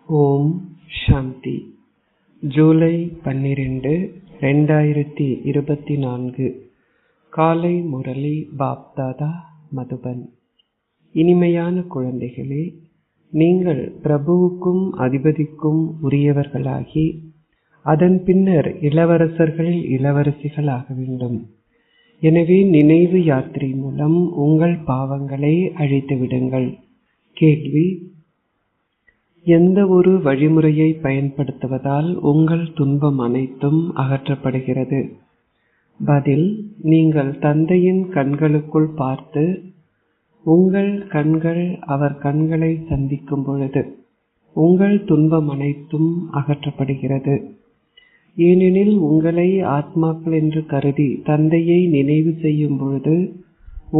ஓம் சாந்தி. ஜூலை 12, 2024 காலை முரளி பாப்தாதா, மதுபன். இனிமையான குழந்தைகளே, நீங்கள் பிரபுவுக்கும் அதிபதிக்கும் உரியவர்களாகி அதன் பின்னர் இளவரசர்களில் இளவரசிகள் ஆக வேண்டும். எனவே நினைவு யாத்திரை மூலம் உங்கள் பாவங்களை அழித்து விடுங்கள். கேள்வி: எந்த ஒரு வழிமுறையை பயன்படுத்துவதால் உங்கள் துன்பம் அனைத்தும் அகற்றப்படுகிறது? பதில்: நீங்கள் தந்தையின் கண்களுக்குள் பார்த்து உங்கள் கண்கள் அவர் கண்களை சந்திக்கும் பொழுது உங்கள் துன்பம் அனைத்தும் அகற்றப்படுகிறது. ஏனெனில் உங்களை ஆத்மாக்கள் என்று கருதி தந்தையை நினைவு செய்யும் பொழுது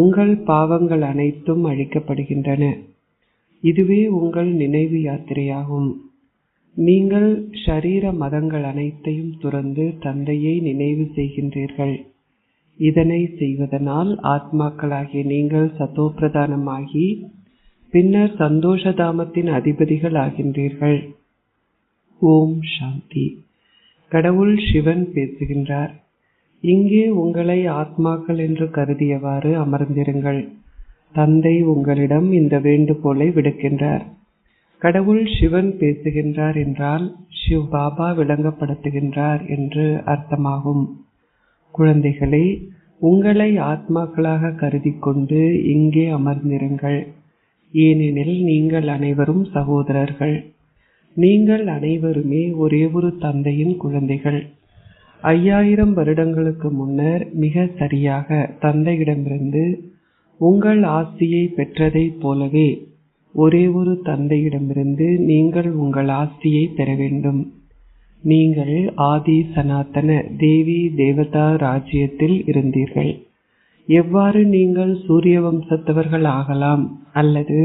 உங்கள் பாவங்கள் அனைத்தும் அழிக்கப்படுகின்றன. இதுவே உங்கள் நினைவு யாத்திரையாகும். நீங்கள் ஷரீர மதங்கள் அனைத்தையும் துறந்து தந்தையை நினைவு செய்கின்றீர்கள். இதனை செய்வதனால் ஆத்மாக்களாகிய நீங்கள் சதோப்பிரதானமாகி பின்னர் சந்தோஷதாமத்தின் அதிபதிகள் ஆகின்றீர்கள். ஓம் சாந்தி. கடவுள் சிவன் பேசுகின்றார். இங்கே உங்களை ஆத்மாக்கள் என்று கருதியவாறு அமர்ந்திருங்கள். தந்தை உங்களிடம் இந்த வேண்டுகோளை விடுக்கின்றார். கடவுள் சிவன் பேசுகின்றார் என்றால் சிவ் பாபா விளங்கப்படுத்துகின்றார் என்று அர்த்தமாகும். குழந்தைகளே, உங்களை ஆத்மாக்களாக கருதி கொண்டு இங்கே அமர்ந்திருங்கள். ஏனெனில் நீங்கள் அனைவரும் சகோதரர்கள். நீங்கள் அனைவருமே ஒரே ஒரு தந்தையின் குழந்தைகள். 5000 வருடங்களுக்கு முன்னர் மிக சரியாக தந்தையிடமிருந்து உங்கள் ஆஸ்தியை பெற்றதைப் போலவே ஒரே ஒரு தந்தையிடமிருந்து நீங்கள் உங்கள் ஆஸ்தியை பெற வேண்டும். நீங்கள் ஆதி சனாதன தேவி தேவதா ராஜ்யத்தில் இருந்தீர்கள். எவ்வாறு நீங்கள் சூரிய வம்சத்தவர்கள் ஆகலாம் அல்லது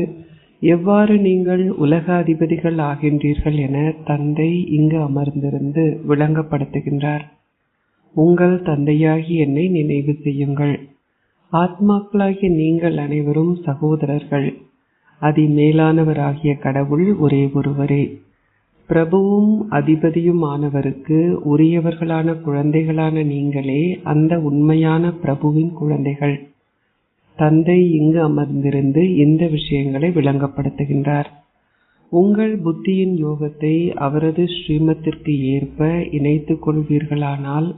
எவ்வாறு நீங்கள் உலக அதிபதிகள் ஆகின்றீர்கள் என தந்தை இங்கு அமர்ந்திருந்து விளங்கப்படுத்துகின்றார். உங்கள் தந்தையாகி என்னை நினைவு செய்யுங்கள். ஆத்மாக்களாகிய நீங்கள் அனைவரும் சகோதரர்கள். அதி மேலானவராகிய கடவுள் ஒரே ஒருவரே. பிரபுவும் அதிபதியும் ஆனவருக்கு உரியவர்களான குழந்தைகளான நீங்களே அந்த உண்மையான பிரபுவின் குழந்தைகள். தந்தை இங்கு அமர்ந்திருந்து இந்த விஷயங்களை விளங்கப்படுத்துகின்றார். உங்கள் புத்தியின் யோகத்தை அவரது ஸ்ரீமத்திற்கு ஏற்ப இணைத்துக் கொள்வீர்களானால்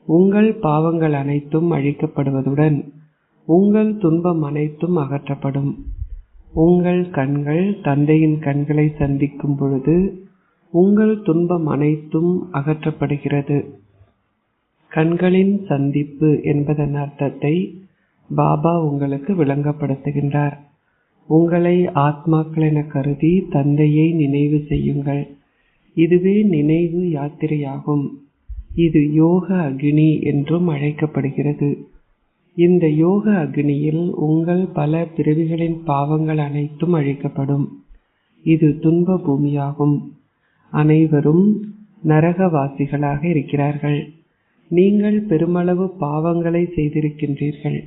உங்கள் பாவங்கள் அனைத்தும் அழிக்கப்படுவதுடன் உங்கள் துன்பம் அனைத்தும் அகற்றப்படும். உங்கள் கண்கள் தந்தையின் கண்களை சந்திக்கும் பொழுது உங்கள் துன்பம் அனைத்தும் அகற்றப்படுகிறது. கண்களின் சந்திப்பு என்பதன் அர்த்தத்தை பாபா உங்களுக்கு விளங்கப்படுத்துகின்றார். உங்களை ஆத்மாக்கள் என கருதி தந்தையை நினைவு செய்யுங்கள். இதுவே நினைவு யாத்திரையாகும். இது யோக அக்னி என்றும் அழைக்கப்படுகிறது. இந்த யோக அக்னியில் உங்கள் பல பிறவிகளின் பாவங்கள் அனைத்தும் அழிக்கப்படும். இது துன்ப பூமியாகும். அனைவரும் நரகவாசிகளாக இருக்கிறார்கள். நீங்கள் பெருமளவு பாவங்களை செய்திருக்கின்றீர்கள்.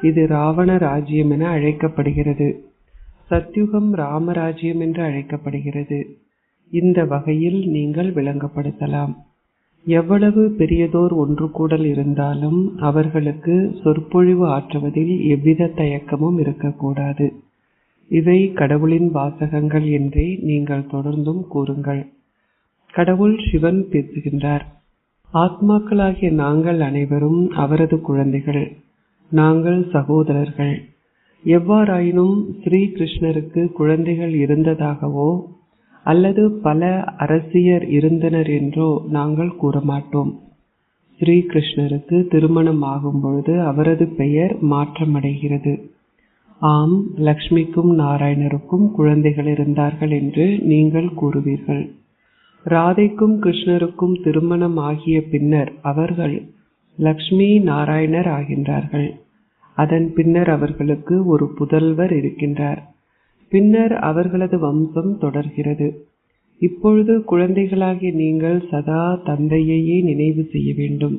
இது ராவண ராஜ்யம் என அழைக்கப்படுகிறது. சத்யுகம் ராமராஜ்யம் என்று அழைக்கப்படுகிறது. இந்த வகையில் நீங்கள் விளங்கப்படுத்தலாம். எவ்வளவு பெரியதோர் ஒன்று கூடல் இருந்தாலும் அவர்களுக்கு சொற்பொழிவு ஆற்றுவதில் எவ்வித தயக்கமும் இருக்கக்கூடாது. இவை கடவுளின் வாசகங்கள் என்றே நீங்கள் தொடர்ந்தும் கூறுங்கள். கடவுள் சிவன் பேசுகின்றார். ஆத்மாக்களாகிய நாங்கள் அனைவரும் அவரது குழந்தைகள். நாங்கள் சகோதரர்கள். எவ்வாறாயினும் ஸ்ரீ கிருஷ்ணருக்கு குழந்தைகள் இருந்ததாகவோ அல்லது பல அரசியர் இருந்தனர் என்றோ நாங்கள் கூறமாட்டோம். ஸ்ரீ கிருஷ்ணருக்கு திருமணம் ஆகும் பொழுது அவரது பெயர் மாற்றமடைகிறது. ஆம், லக்ஷ்மிக்கும் நாராயணருக்கும் குழந்தைகள் இருந்தார்கள் என்று நீங்கள் கூறுவீர்கள். ராதைக்கும் கிருஷ்ணருக்கும் திருமணம் ஆகிய பின்னர் அவர்கள் லக்ஷ்மி நாராயணர் ஆகின்றார்கள். அதன் பின்னர் அவர்களுக்கு ஒரு புதல்வர் இருக்கின்றார். பின்னர் அவர்களது வம்சம் தொடர்கிறது. இப்பொழுது குழந்தைகளாகிய நீங்கள் சதா தந்தையையே நினைவு செய்ய வேண்டும்.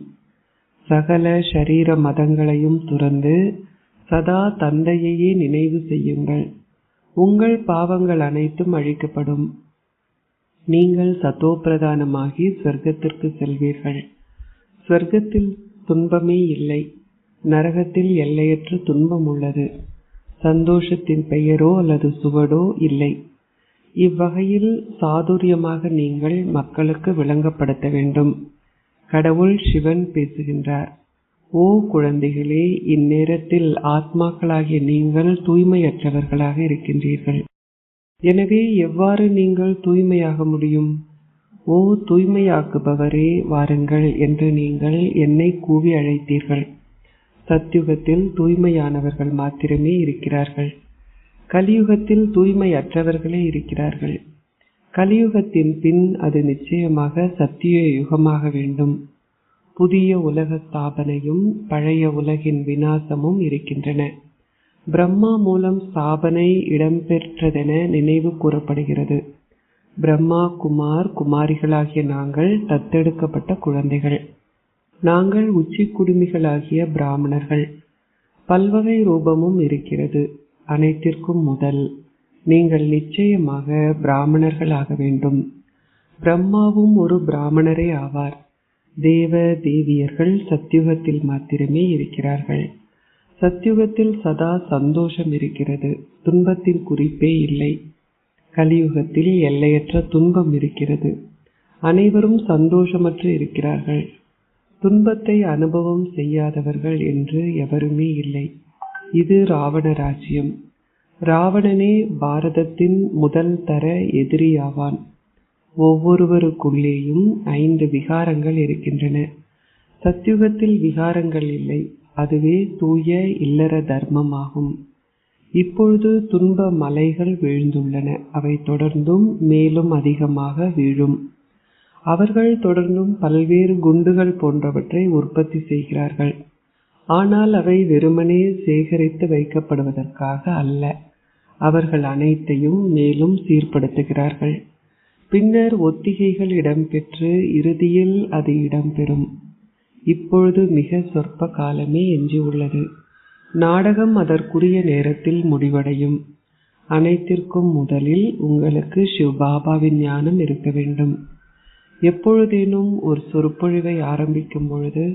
சகல ஷரீர மதங்களையும் துறந்து சதா தந்தையையே நினைவு செய்யுங்கள். உங்கள் பாவங்கள் அனைத்தும் அழிக்கப்படும். நீங்கள் சதோபிரதானமாகி ஸ்வர்க்கத்திற்கு செல்வீர்கள். ஸ்வர்க்கத்தில் துன்பமே இல்லை. நரகத்தில் எல்லையற்ற துன்பம் உள்ளது. சந்தோஷத்தின் பெயரோ அல்லது சுவடோ இல்லை. இவ்வகையில் சாதுரியமாக நீங்கள் மக்களுக்கு விளங்கப்படுத்த வேண்டும். கடவுள் சிவன் பேசுகின்றார். ஓ குழந்தைகளே, இந்நேரத்தில் ஆத்மாக்களாகிய நீங்கள் தூய்மையற்றவர்களாக இருக்கின்றீர்கள். எனவே எவ்வாறு நீங்கள் தூய்மையாக முடியும்? ஓ தூய்மையாக்குபவரே, வாருங்கள் என்று நீங்கள் என்னை கூவி அழைத்தீர்கள். சத்யுகத்தில் தூய்மையானவர்கள் மாத்திரமே இருக்கிறார்கள். கலியுகத்தில் தூய்மையற்றவர்களே இருக்கிறார்கள். கலியுகத்தின் பின் அது நிச்சயமாக சத்திய யுகமாக வேண்டும். புதிய உலக ஸ்தாபனையும் பழைய உலகின் விநாசமும் இருக்கின்றன. பிரம்மா மூலம் ஸ்தாபனை இடம்பெற்றதென நினைவு கூறப்படுகிறது. பிரம்மா குமார் குமாரிகளாகிய நாங்கள் தத்தெடுக்கப்பட்ட குழந்தைகள். நாங்கள் உச்சி குடுமிகளாகிய பிராமணர்கள். பல்வகை ரூபமும் இருக்கிறது. அனைத்திற்கும் முதல் நீங்கள் நிச்சயமாக பிராமணர்கள் ஆக வேண்டும். பிரம்மாவும் ஒரு பிராமணரே ஆவார். தேவ தேவியர்கள் சத்யுகத்தில் மாத்திரமே இருக்கிறார்கள். சத்யுகத்தில் சதா சந்தோஷம் இருக்கிறது. துன்பத்தின் குறிப்பே இல்லை. கலியுகத்தில் எல்லையற்ற துன்பம் இருக்கிறது. அனைவரும் சந்தோஷமற்று இருக்கிறார்கள். துன்பத்தை அனுபவம் செய்யாதவர்கள் என்று எவருமே இல்லை. இது ராவண ராஜ்யம். ராவணனே பாரதத்தின் முதல் தர எதிரியாவான். ஒவ்வொருவருக்குள்ளேயும் 5 விகாரங்கள் இருக்கின்றன. சத்யுகத்தில் விகாரங்கள் இல்லை. அதுவே தூய இல்லற தர்மமாகும். இப்பொழுது துன்ப மலைகள் வீழ்ந்துள்ளன. அவை தொடர்ந்தும் மேலும் அதிகமாக வீழும். அவர்கள் தொடர்ந்தும் பல்வேறு குண்டுகள் போன்றவற்றை உற்பத்தி செய்கிறார்கள். ஆனால் அவை வெறுமனே சேகரித்து வைக்கப்படுவதற்காக அல்ல. அவர்கள் அனைத்தையும் மேலும் சீர்படுத்துகிறார்கள். பின்னர் ஒத்திகைகள் இடம்பெற்று இறுதியில் அது இடம்பெறும். இப்பொழுது மிக சொற்ப காலமே எஞ்சியுள்ளது. நாடகம் அதற்குரிய நேரத்தில் முடிவடையும். அனைத்திற்கும் முதலில் உங்களுக்கு சிவபாபாவின் ஞானம் இருக்க வேண்டும். எப்பொழுதேனும் ஒரு சொற்பொழிவை ஆரம்பிக்கும் பொழுது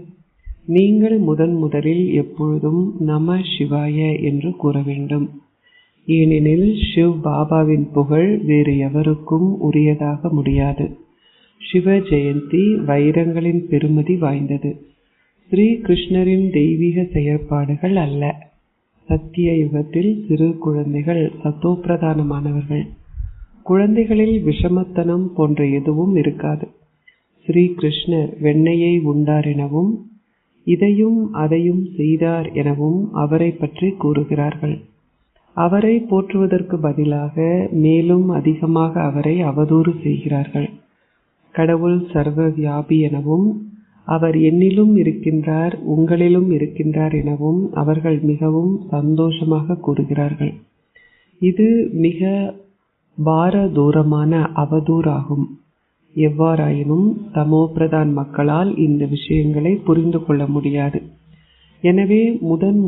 நீங்கள் முதலில் எப்பொழுதும் நம சிவாய என்று கூற வேண்டும். ஏனெனில் சிவ் பாபாவின் புகழ் வேறு எவருக்கும் உரியதாக முடியாது. சிவ ஜெயந்தி வைரங்களின் பெருமதி வாய்ந்தது. ஸ்ரீ கிருஷ்ணரின் தெய்வீக செயற்பாடுகள் அல்ல. சத்திய யுகத்தில் சிறு குழந்தைகள் சத்தோப்பிரதானமானவர்கள். குழந்தைகளில் விஷமத்தனம் போன்ற எதுவும் இருக்காது. ஸ்ரீ கிருஷ்ணர் வெண்ணெயை உண்டார் எனவும் இதையும் அதையும் செய்தார் எனவும் அவரை பற்றி கூறுகிறார்கள். அவரை போற்றுவதற்கு பதிலாக மேலும் அதிகமாக அவரை அவதூறு செய்கிறார்கள். கடவுள் சர்வ வியாபி எனவும் அவர் என்னிலும் இருக்கின்றார், உங்களிலும் இருக்கின்றார் எனவும் அவர்கள் மிகவும் சந்தோஷமாக கூறுகிறார்கள். இது மிக பாரதூரமான அவதூறாகும். எவ்வாறாயினும் தமோபிரதான் மக்களால் இந்த விஷயங்களை புரிந்து கொள்ள முடியாது. எனவே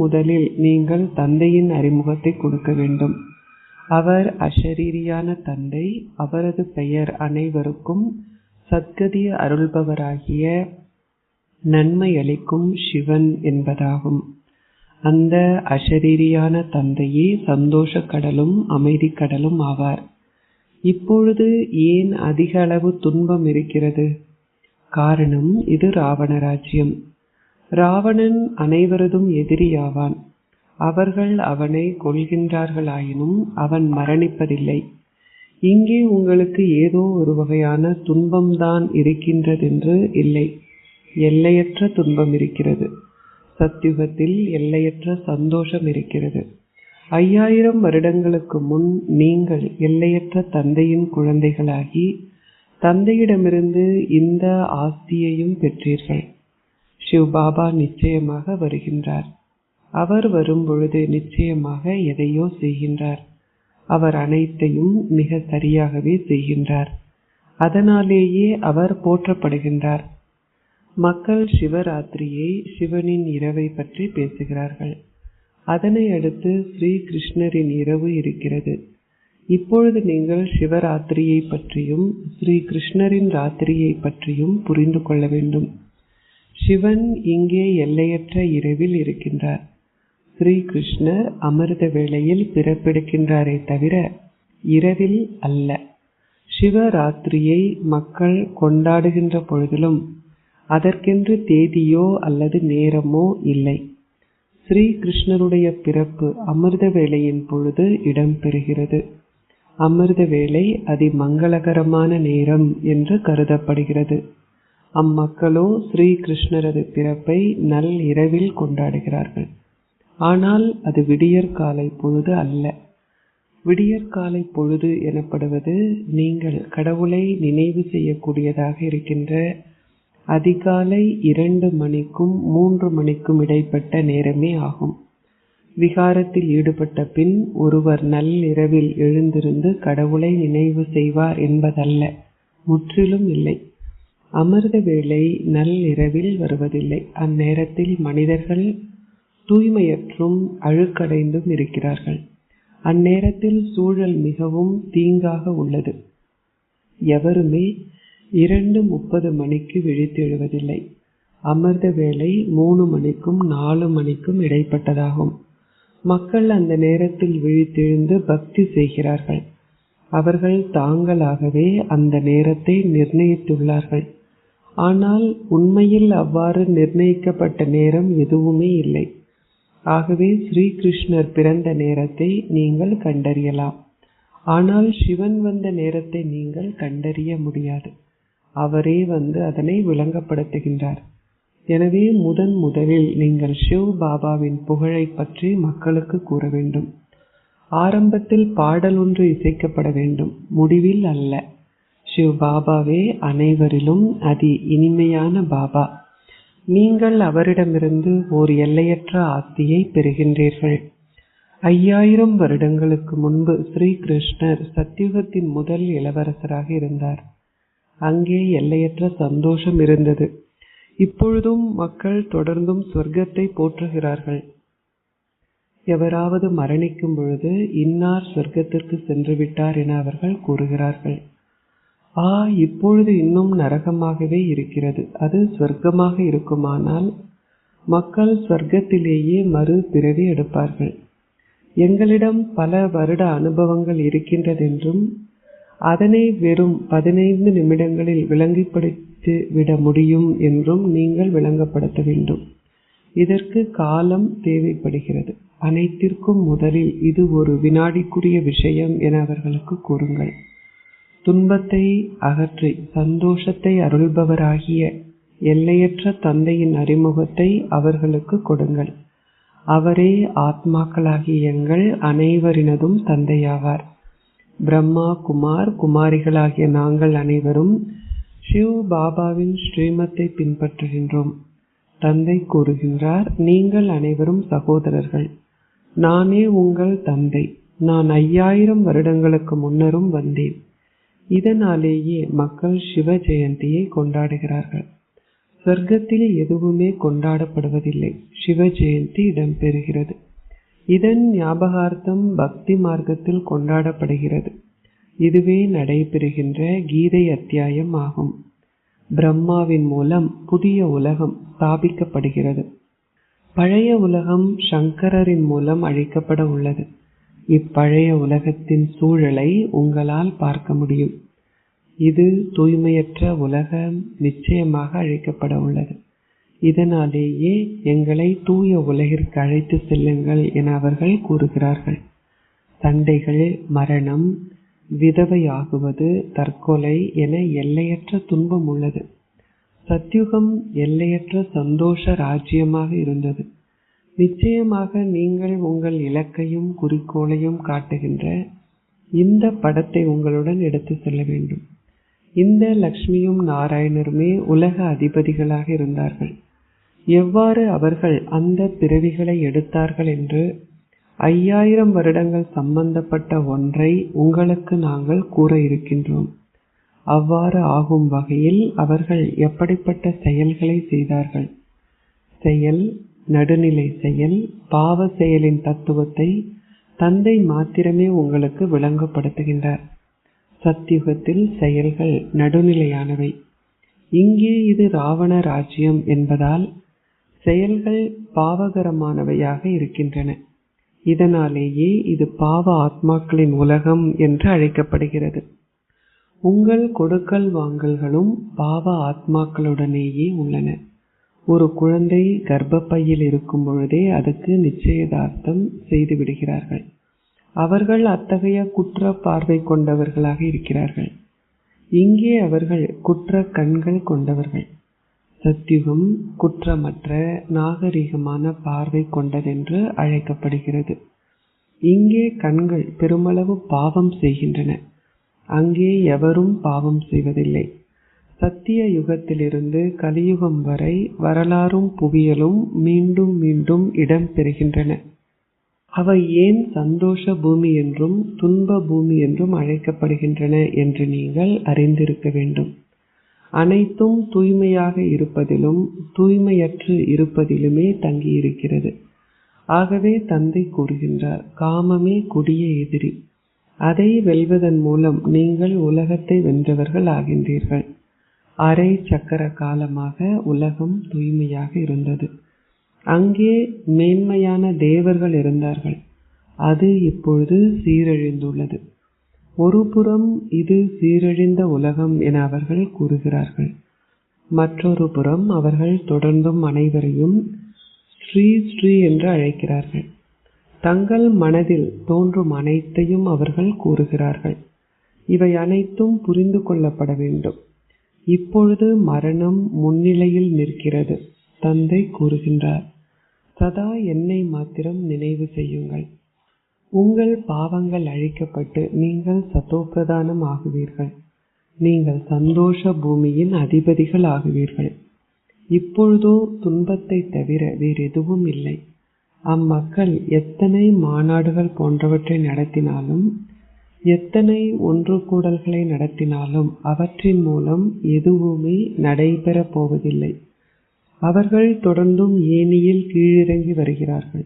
முதலில் நீங்கள் தந்தையின் அறிமுகத்தை கொடுக்க வேண்டும். அவர் அஷரீரியான தந்தை. அவரது பெயர் அனைவருக்கும் சத்கதி அருள்பவராகிய நன்மை அளிக்கும் சிவன் என்பதாகும். அந்த அஷரீரியான தந்தையே சந்தோஷ கடலும் அமைதி கடலும் ஆவார். இப்பொழுது ஏன் அதிக அளவு துன்பம் இருக்கிறது? காரணம் இது ராவண ராஜ்யம். ராவணன் அனைவரதும் எதிரியாவான். அவர்கள் அவனை கொல்கின்றார்களாயினும் அவன் மரணிப்பதில்லை. இங்கே உங்களுக்கு ஏதோ ஒரு வகையான துன்பம்தான் இருக்கின்றதென்று இல்லை. எல்லையற்ற துன்பம் இருக்கிறது. சத்யுகத்தில் எல்லையற்ற சந்தோஷம் இருக்கிறது. 5000 வருடங்களுக்கு முன் நீங்கள் எல்லையற்ற தந்தையின் குழந்தைகளாகி தந்தையிடமிருந்து இந்த ஆஸ்தியையும் பெற்றீர்கள். சிவபாபா நிச்சயமாக வருகின்றார். அவர் வரும்பொழுது நிச்சயமாக எதையோ செய்கின்றார். அவர் அனைத்தையும் மிக சரியாகவே செய்கின்றார். அதனாலேயே அவர் போற்றப்படுகின்றார். மக்கள் சிவராத்திரியை, சிவனின் இரவை பற்றி பேசுகிறார்கள். அதனை அடுத்து ஸ்ரீ கிருஷ்ணரின் இரவு இருக்கிறது. இப்பொழுது நீங்கள் சிவராத்திரியை பற்றியும் ஸ்ரீ கிருஷ்ணரின் ராத்திரியை பற்றியும் புரிந்து கொள்ள வேண்டும். சிவன் இங்கே எல்லையற்ற இரவில் இருக்கின்றார். ஸ்ரீ கிருஷ்ணர் அமிர்த வேளையில் பிறப்பெடுக்கின்றாரே தவிர இரவில் அல்ல. சிவராத்திரியை மக்கள் கொண்டாடுகின்ற பொழுதிலும் அதற்கென்று தேதியோ அல்லது நேரமோ இல்லை. ஸ்ரீ கிருஷ்ணருடைய பிறப்பு அமிர்த வேளையின் பொழுது இடம்பெறுகிறது. அமிர்த வேளை அதிமங்களகரமான நேரம் என்று கருதப்படுகிறது. அம்மக்களோ ஸ்ரீ கிருஷ்ணரது பிறப்பை நல் இரவில் கொண்டாடுகிறார்கள். ஆனால் அது விடியற்காலை பொழுது அல்ல. விடியற்காலை பொழுது எனப்படுவது நீங்கள் கடவுளை நினைவு செய்யக்கூடியதாக இருக்கின்ற அதிகாலை 2 மணிக்கும் 3 மணிக்கும் இடைப்பட்ட நேரமே ஆகும். விகாரத்தில் ஈடுபட்ட பின் ஒருவர் நள்ளிரவில் எழுந்திருந்து கடவுளை நினைவு செய்வார் என்பதல்ல, முற்றிலும் இல்லை. அமிர்த வேளை நள்ளிரவில் வருவதில்லை. அந்நேரத்தில் மனிதர்கள் தூய்மையற்றும் அழுக்கடைந்தும் இருக்கிறார்கள். அந்நேரத்தில் சூழல் மிகவும் தீங்காக உள்ளது. எவருமே 2:30 மணிக்கு விழித்தெழுவதில்லை. அமிர்த வேளை 3 மணிக்கும் 4 மணிக்கும் இடைப்பட்டதாகும். மக்கள் அந்த நேரத்தில் விழித்தெழுந்து பக்தி செய்கிறார்கள். அவர்கள் தாங்களாகவே அந்த நேரத்தை நிர்ணயித்துள்ளார்கள். ஆனால் உண்மையில் அவ்வாறு நிர்ணயிக்கப்பட்ட நேரம் எதுவுமே இல்லை. ஆகவே ஸ்ரீகிருஷ்ணர் பிறந்த நேரத்தை நீங்கள் கண்டறியலாம். ஆனால் சிவன் வந்த நேரத்தை நீங்கள் கண்டறிய முடியாது. அவரே வந்து அதனை விளங்கப்படுத்துகின்றார். எனவே முதலில் நீங்கள் சிவ் பாபாவின் புகழை பற்றி மக்களுக்கு கூற வேண்டும். ஆரம்பத்தில் பாடல் ஒன்று இசைக்கப்பட வேண்டும், முடிவில் அல்ல. சிவ் பாபாவே அனைவரிலும் அதி இனிமையான பாபா. நீங்கள் அவரிடமிருந்து ஓர் எல்லையற்ற ஆஸ்தியை பெறுகின்றீர்கள். 5000 வருடங்களுக்கு முன்பு ஸ்ரீ கிருஷ்ணர் சத்யுகத்தின் முதல் இளவரசராக இருந்தார். அங்கே எல்லையற்ற சந்தோஷம் இருந்தது. இப்பொழுதும் மக்கள் தொடர்ந்தும் சொர்க்கத்தை போற்றுகிறார்கள். எவராவது மரணிக்கும் பொழுது இன்னார் சொர்க்கத்திற்கு சென்று விட்டார் என அவர்கள் கூறுகிறார்கள். இப்பொழுது இன்னும் நரகமாகவே இருக்கிறது. அது சொர்க்கமாக இருக்குமானால் மக்கள் சொர்க்கத்திலேயே மறு பிறவி எடுப்பார்கள். எங்களிடம் பல வருட அனுபவங்கள் இருக்கின்றதென்றும் அதனை வெறும் 15 நிமிடங்களில் விளங்கிப்படுத்தி விட முடியும் என்றும் நீங்கள் விளங்கப்படுத்த வேண்டும். இதற்கு காலம் தேவைப்படுகிறது. அனைத்திற்கும் முதலில் இது ஒரு வினாடிக்குரிய விஷயம் என அவர்களுக்கு கூறுங்கள். துன்பத்தை அகற்றி சந்தோஷத்தை அருள்பவராகிய எல்லையற்ற தந்தையின் அறிமுகத்தை அவர்களுக்கு கொடுங்கள். அவரே ஆத்மாக்களாகிய எங்கள் அனைவரினதும் தந்தையாவார். பிரம்மா, குமார், குமாரிகளாகிய நாங்கள் அனைவரும் சிவ் பாபாவின் ஸ்ரீமத்தை பின்பற்றுகின்றோம். தந்தை கூறுகின்றார், நீங்கள் அனைவரும் சகோதரர்கள். நானே உங்கள் தந்தை. நான் 5000 வருடங்களுக்கு முன்னரும் வந்தேன். இதனாலேயே மக்கள் சிவ ஜெயந்தியை கொண்டாடுகிறார்கள். சொர்க்கத்தில் எதுவுமே கொண்டாடப்படுவதில்லை. சிவ ஜெயந்தி இடம்பெறுகிறது. இதன் ஞாபகார்த்தம் பக்தி மார்க்கத்தில் கொண்டாடப்படுகிறது. இதுவே நடைபெறுகின்ற கீதை அத்தியாயம் ஆகும். பிரம்மாவின் மூலம் புதிய உலகம் ஸ்தாபிக்கப்படுகிறது. பழைய உலகம் சங்கரரின் மூலம் அழிக்கப்பட உள்ளது. இப்பழைய உலகத்தின் சூழலை உங்களால் பார்க்க முடியும். இது தூய்மையற்ற உலகம் நிச்சயமாக அழிக்கப்பட உள்ளது. இதனாலேயே எங்களை தூய உலகிற்கு அழைத்து செல்லுங்கள் என அவர்கள் கூறுகிறார்கள். சண்டைகள், மரணம், விதவையாகுவது, தற்கொலை என எல்லையற்ற துன்பம் உள்ளது. சத்யுகம் எல்லையற்ற சந்தோஷ ராஜ்யமாக இருந்தது. நிச்சயமாக நீங்கள் உங்கள் இலக்கையும் குறிக்கோளையும் காட்டுகின்ற இந்த படத்தை உங்களுடன் எடுத்து செல்ல வேண்டும். இந்த லக்ஷ்மியும் நாராயணருமே உலக அதிபதிகளாக இருந்தார்கள். எவ்வாறு அவர்கள் அந்த பிறவிகளை எடுத்தார்கள் என்று 5000 வருடங்கள் சம்பந்தப்பட்ட ஒன்றை உங்களுக்கு நாங்கள் கூற இருக்கின்றோம். அவ்வாறு ஆகும் வகையில் அவர்கள் எப்படிப்பட்ட செயல்களை செய்தார்கள்? செயல், நடுநிலை செயல், பாவ செயலின் தத்துவத்தை தந்தை மாத்திரமே உங்களுக்கு விளங்கப்படுத்துகின்றார். சத்யுகத்தில் செயல்கள் நடுநிலையானவை. இங்கே இது ராவண ராஜ்யம் என்பதால் செயல்கள் பாவகரமானவையாக இருக்கின்றன. இதனாலேயே இது பாவ ஆத்மாக்களின் உலகம் என்று அழைக்கப்படுகிறது. உங்கள் கொடுக்கல் வாங்கல்களும் பாவ ஆத்மாக்களுடனேயே உள்ளன. ஒரு குழந்தை கர்ப்பப்பையில் இருக்கும் பொழுதே அதுக்கு நிச்சயதார்த்தம் செய்து விடுகிறார்கள். அவர்கள் அத்தகைய குற்ற பார்வை கொண்டவர்களாக இருக்கிறார்கள். இங்கே அவர்கள் குற்ற கண்கள் கொண்டவர்கள். சத்யுகம் குற்றமற்ற நாகரிகமான பார்வை கொண்டதென்று அழைக்கப்படுகிறது. இங்கே கண்கள் பெருமளவு பாவம் செய்கின்றன. அங்கே எவரும் பாவம் செய்வதில்லை. சத்திய யுகத்திலிருந்து கலியுகம் வரை வரலாறும் புவியலும் மீண்டும் மீண்டும் இடம் பெறுகின்றன. அவை ஏன் சந்தோஷ பூமி என்றும் துன்ப பூமி என்றும் அழைக்கப்படுகின்றன என்று நீங்கள் அறிந்திருக்க வேண்டும். அனைத்தும் தூய்மையாக இருப்பதிலும் தூய்மையற்று இருப்பதிலுமே தங்கியிருக்கிறது. ஆகவே தந்தை கூறுகின்றார், காமமே கொடிய எதிரி. அதை வெல்வதன் மூலம் நீங்கள் உலகத்தை வென்றவர்கள் ஆகின்றீர்கள். அரை சக்கர காலமாக உலகம் தூய்மையாக இருந்தது. அங்கே மேன்மையான தேவர்கள் இருந்தார்கள். அது இப்பொழுது சீரழிந்துள்ளது. ஒரு புறம் இது சீரழிந்த உலகம் என அவர்கள் கூறுகிறார்கள். மற்றொரு புறம் அவர்கள் தொடர்ந்தும் அனைவரையும் ஸ்ரீ ஸ்ரீ என்று அழைக்கிறார்கள். தங்கள் மனதில் தோன்றும் அனைத்தையும் அவர்கள் கூறுகிறார்கள். இவை அனைத்தும் புரிந்து கொள்ளப்பட வேண்டும். இப்பொழுது மரணம் முன்னிலையில் நிற்கிறது. தந்தை கூறுகின்றார், சதா என்னை மாத்திரம் நினைவு செய்யுங்கள். உங்கள் பாவங்கள் அழிக்கப்பட்டு நீங்கள் சதோப்பிரதானம் ஆகுவீர்கள். நீங்கள் சந்தோஷ பூமியின் அதிபதிகள் ஆகுவீர்கள். இப்பொழுதோ துன்பத்தை தவிர வேறெதுவும் இல்லை. அம்மக்கள் எத்தனை மாநாடுகள் போன்றவற்றை நடத்தினாலும் எத்தனை ஒன்று கூடல்களை நடத்தினாலும் அவற்றின் மூலம் எதுவுமே நடைபெறப் போவதில்லை. அவர்கள் தொடர்ந்தும் ஏணியில் கீழிறங்கி வருகிறார்கள்.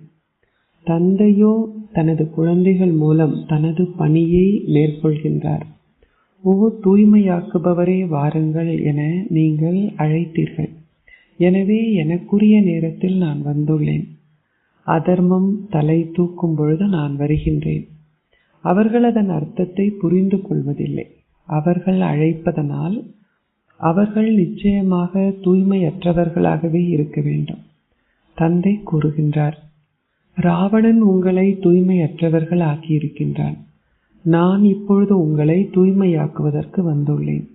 தந்தையோ தனது குழந்தைகள் மூலம் தனது பணியை மேற்கொள்கின்றார். ஓ தூய்மையாக்குபவரே வாருங்கள் என நீங்கள் அழைத்தீர்கள். எனவே எனக்குரிய நேரத்தில் நான் வந்துள்ளேன். அதர்மம் தலை தூக்கும் பொழுது நான் வருகின்றேன். அவர்கள் அதன் அர்த்தத்தை புரிந்து கொள்வதில்லை. அவர்கள் அழைப்பதனால் அவர்கள் நிச்சயமாக தூய்மையற்றவர்களாகவே இருக்க வேண்டும். தந்தை கூறுகின்றார், ராவணன் உங்களை தூய்மையற்றவர்கள் ஆக்கியிருக்கின்றான். நான் இப்பொழுது உங்களை தூய்மையாக்குவதற்கு வந்துள்ளேன்.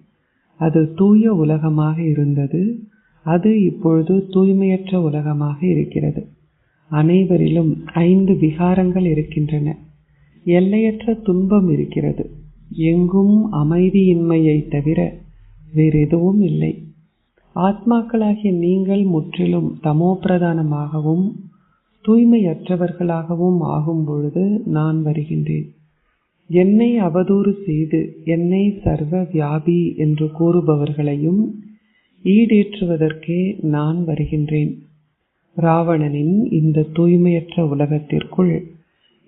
அது தூய உலகமாக இருந்தது. அது இப்பொழுது தூய்மையற்ற உலகமாக இருக்கிறது. அனைவரிலும் 5 விகாரங்கள் இருக்கின்றன. எல்லையற்ற துன்பம் இருக்கிறது. எங்கும் அமைதியின்மையை தவிர வேறெதுவும் இல்லை. ஆத்மாக்களாகிய நீங்கள் முற்றிலும் தமோபிரதானமாகவும் தூய்மையற்றவர்களாகவும் ஆகும் பொழுது நான் வருகின்றேன். என்னை அவதூறு செய்து என்னை சர்வ வியாபி என்று கூறுபவர்களையும் ஈடேற்றுவதற்கே நான் வருகின்றேன். ராவணனின் இந்த தூய்மையற்ற உலகத்திற்குள்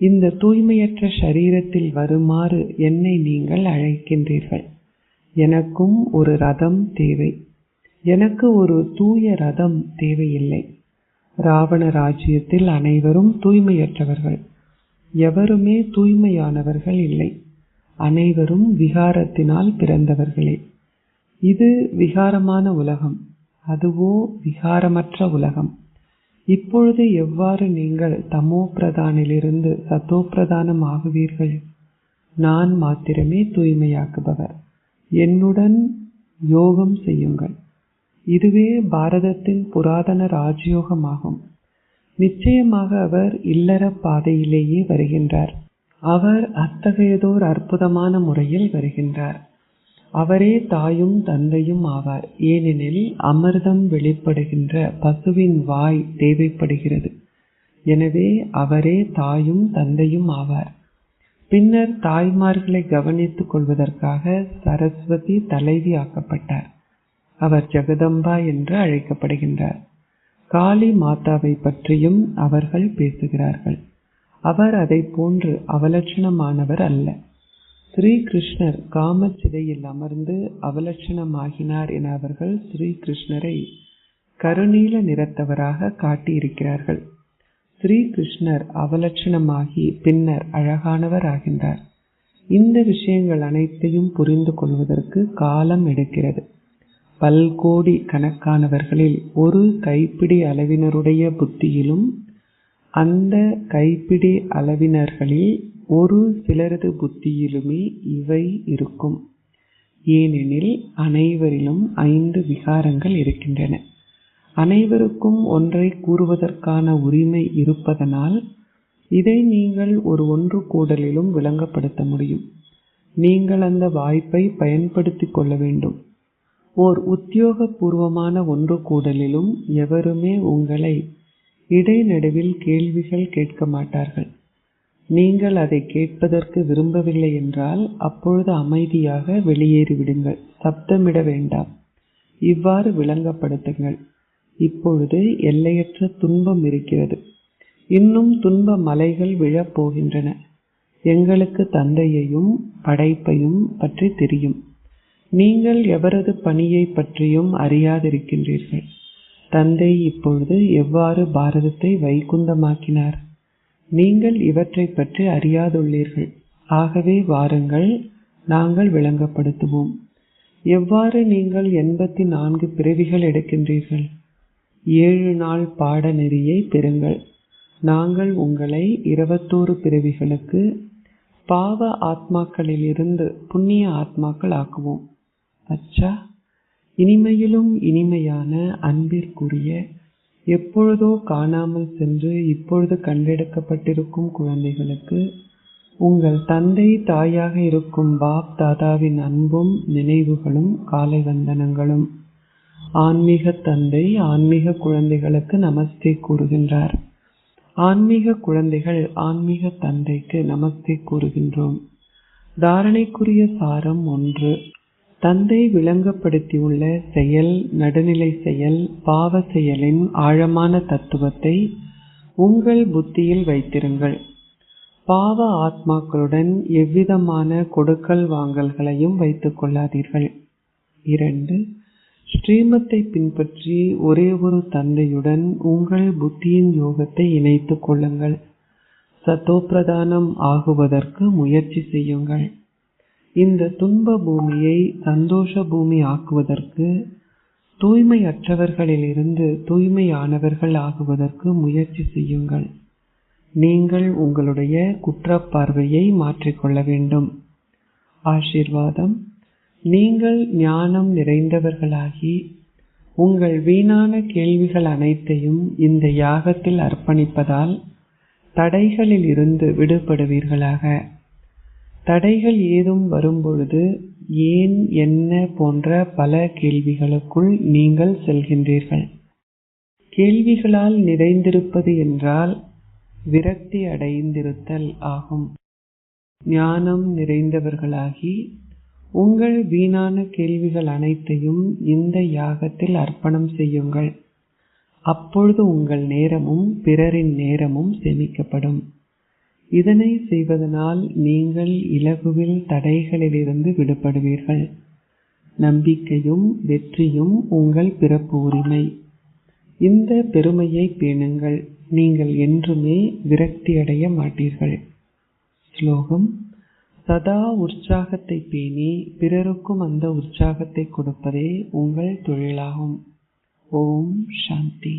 இந்த தூய்மையற்ற ஷரீரத்தில் வருமாறு என்னை நீங்கள் அழைக்கின்றீர்கள். எனக்கும் ஒரு ரதம் தேவை. எனக்கு ஒரு தூய ரதம் தேவையில்லை. ராவண ராஜ்யத்தில் அனைவரும் தூய்மையற்றவர்கள். எவருமே தூய்மையானவர்கள் இல்லை. அனைவரும் விகாரத்தினால் பிறந்தவர்களே. இது விகாரமான உலகம். அதுவோ விகாரமற்ற உலகம். இப்பொழுது எவ்வாறு நீங்கள் தமோ பிரதானிலிருந்து சத்தோ பிரதானம் ஆகுவீர்கள்? நான் மாத்திரமே தூய்மையாக்குபவர். என்னுடன் யோகம் செய்யுங்கள். இதுவே பாரதத்தின் புராதன ராஜயோகமாகும். நிச்சயமாக அவர் இல்லற பாதையிலேயே வருகின்றார். அவர் அத்தகையதோர் அற்புதமான முறையில் வருகின்றார். அவரே தாயும் தந்தையும் ஆவார். ஏனெனில் அமிர்தம் வெளிப்படுகின்ற பசுவின் வாய் தேவைப்படுகிறது. எனவே அவரே தாயும் தந்தையும் ஆவார். பின்னர் தாய்மார்களை கவனித்துக் கொள்வதற்காக சரஸ்வதி தலைவி ஆக்கப்பட்டார். அவர் ஜெகதம்பா என்று அழைக்கப்படுகின்றார். காளி மாதாவை பற்றியும் அவர்கள் பேசுகிறார்கள். அவர் அதை போன்று அவலட்சணமானவர் அல்ல. ஸ்ரீ கிருஷ்ணர் காமச்சிதையில் அமர்ந்து அவலட்சணமாகினார் என அவர்கள் ஸ்ரீ கிருஷ்ணரை கருநீல நிறத்தவராக காட்டியிருக்கிறார்கள். ஸ்ரீ கிருஷ்ணர் அவலட்சணமாகி பின்னர் அழகானவர் ஆகின்றார். இந்த விஷயங்கள் அனைத்தையும் புரிந்து கொள்வதற்கு காலம் எடுக்கிறது. பல்கோடி கணக்கானவர்களில் ஒரு கைப்பிடி அளவினருடைய புத்தியிலும் அந்த கைப்பிடி அளவினர்களில் ஒரு சிலரது புத்தியிலுமே இவை இருக்கும். ஏனெனில் அனைவரிலும் 5 விகாரங்கள் இருக்கின்றன. அனைவருக்கும் ஒன்றை கூறுவதற்கான உரிமை இருப்பதனால் இதை நீங்கள் ஒரு ஒன்று கூடலிலும் விளங்கப்படுத்த முடியும். நீங்கள் அந்த வாய்ப்பை பயன்படுத்தி கொள்ள வேண்டும். ஓர் உத்தியோகபூர்வமான ஒன்று கூடலிலும் எவருமே உங்களை இடைநடுவில் கேள்விகள் கேட்க மாட்டார்கள். நீங்கள் அதை கேட்பதற்கு விரும்பவில்லை என்றால் அப்பொழுது அமைதியாக வெளியேறிவிடுங்கள். சப்தமிட வேண்டாம். இவ்வாறு விளங்கப்படுத்துங்கள். இப்பொழுது எல்லையற்ற துன்பம் இருக்கிறது. இன்னும் துன்ப மலைகள் விழப்போகின்றன. எங்களுக்கு தந்தையையும் படைப்பையும் பற்றி தெரியும். நீங்கள் எவரது பணியை பற்றியும் அறியாதிருக்கின்றீர்கள். தந்தை இப்பொழுது எவ்வாறு பாரதத்தை வைகுந்தமாக்கினார்? நீங்கள் இவற்றை பற்றி அறியாதுள்ளீர்கள். ஆகவே வாருங்கள், நாங்கள் விளங்கப்படுத்துவோம். எவ்வாறு நீங்கள் 84 பிறவிகள் எடுக்கின்றீர்கள்? 7 நாள் பாடநெறியை பெறுங்கள். நாங்கள் உங்களை 21 பிறவிகளுக்கு பாவ ஆத்மாக்களிலிருந்து புண்ணிய ஆத்மாக்கள் ஆக்குவோம். அச்சா, இனிமையிலும் இனிமையான அன்பிற்குரிய, எப்பொழுதோ காணாமல் சென்று இப்பொழுது கண்டெடுக்கப்பட்டிருக்கும் குழந்தைகளுக்கு உங்கள் தந்தை தாயாக இருக்கும் பாப் தாதாவின் அன்பும் நினைவுகளும் காலை வந்தனங்களும். ஆன்மீக தந்தை ஆன்மீக குழந்தைகளுக்கு நமஸ்தே கூறுகின்றார். ஆன்மீக குழந்தைகள் ஆன்மீக தந்தைக்கு நமஸ்தே கூறுகின்றோம். தாரணைக்குரிய சாரம் 1. தந்தை விளங்கப்படுத்தியுள்ள செயல், நடுநிலை செயல், பாவ செயலின் ஆழமான தத்துவத்தை உங்கள் புத்தியில் வைத்திருங்கள். பாவ ஆத்மாக்களுடன் எவ்விதமான கொடுக்கல் வாங்கல்களையும் வைத்துக் கொள்ளாதீர்கள். 2. ஸ்ரீமத்தை பின்பற்றி ஒரே ஒரு தந்தையுடன் உங்கள் புத்தியின் யோகத்தை இணைத்துக் கொள்ளுங்கள். சத்தோப்பிரதானம் ஆகுவதற்கு முயற்சி செய்யுங்கள். இந்த துன்ப பூமியை சந்தோஷ பூமி ஆக்குவதற்கு, தூய்மையற்றவர்களிலிருந்து தூய்மையானவர்கள் ஆகுவதற்கு முயற்சி செய்யுங்கள். நீங்கள் உங்களுடைய குற்றப்பார்வையை மாற்றிக்கொள்ள வேண்டும். ஆசீர்வாதம். நீங்கள் ஞானம் நிறைந்தவர்களாகி உங்கள் வீணான கேள்விகள் அனைத்தையும் இந்த யாகத்தில் அர்ப்பணிப்பதால் தடைகளில் இருந்து விடுபடுவீர்களாக. தடைகள் ஏதும் வரும்பொழுது ஏன், என்ன போன்ற பல கேள்விகளுக்குள் நீங்கள் செல்கின்றீர்கள். கேள்விகளால் நிறைந்திருப்பது என்றால் விரக்தி அடைந்திருத்தல் ஆகும். ஞானம் நிறைந்தவர்களாகி உங்கள் வீணான கேள்விகள் அனைத்தையும் இந்த யாகத்தில் அர்ப்பணம் செய்யுங்கள். அப்பொழுது உங்கள் நேரமும் பிறரின் நேரமும் சேமிக்கப்படும். இதனை செய்வதனால் நீங்கள் இலகுவில் தடைகளிலிருந்து விடுபடுவீர்கள். நம்பிக்கையும் வெற்றியும் உங்கள் பிறப்பு உரிமை. இந்த பெருமையை பேணுங்கள். நீங்கள் என்றுமே விரக்தி அடைய மாட்டீர்கள். ஸ்லோகம். சதா உற்சாகத்தை பேணி பிறருக்கும் அந்த உற்சாகத்தை கொடுப்பதே உங்கள் தொழிலாகும். ஓம் சாந்தி.